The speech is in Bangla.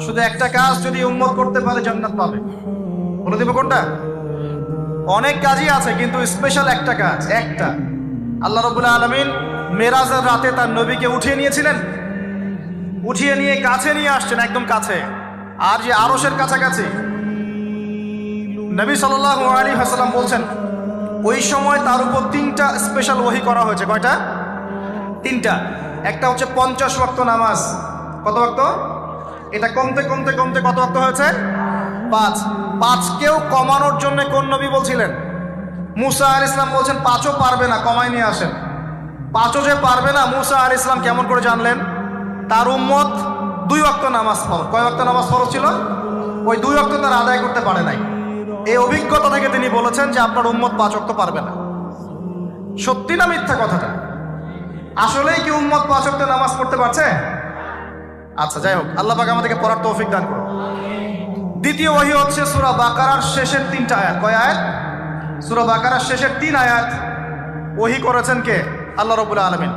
শুধু একটা কাজ যদি উম্মত করতে পারে জান্নাত পাবে। বলে দেবো কোনটা? অনেক কাজই আছে কিন্তু স্পেশাল একটা কাজ, একটা। আল্লাহ রাব্বুল আলামিন মেরাজের রাতে তার নবীকে উঠিয়ে নিয়েছিলেন, উঠিয়ে নিয়ে কাছে নিয়ে আসছেন, একদম কাছে, আর যে আরশের কাছাকাছি। নবী সাল্লাল্লাহু আলাইহি ওয়াসাল্লাম বলছেন ওই সময় তার উপর 3টা স্পেশাল ওহী করা হয়েছে। কয়টা? 3টা। একটা হচ্ছে 50 ওয়াক্ত নামাজ। কত ওয়াক্ত? এটা কমতে কমতে কমতে কত ওয়াক্ত হয়েছে? 5। 5কেও কমানোর জন্য কোন নবী বলছিলেন? মুসা আলাইহিস সালাম বলছেন 5ও পারবে না, কমাই নিয়ে আসেন। 5ও যে পারবে না, মুসা আলাইহিস সালাম কেমন করে জানলেন? তার উম্মত 2 ওয়াক্ত নামাজ ফরজ। কয় ওয়াক্ত নামাজ ফরজ ছিল? ওই 2 ওয়াক্ত তারা আদায় করতে পারে নাই। এই অভিজ্ঞতা থেকে তিনি বলেছেন যে আপনার উম্মত 5 ওয়াক্ত পারবে না। সত্যি না মিথ্যা কথাটা? আসলেই কি উম্মত 5 ওয়াক্ত নামাজ পড়তে পারছে? আচ্ছা, যাই হোক, আল্লাহ পাক আমাদেরকে পড়ার তৌফিক দান করুন। দ্বিতীয় ওহী হচ্ছে সূরা বাকারার শেষের 3টা আয়াত। কয় আয়াত? সূরা বাকারার শেষের 3 আয়াত ওহী করেছেন কে? আল্লাহ রাব্বুল আলামিন।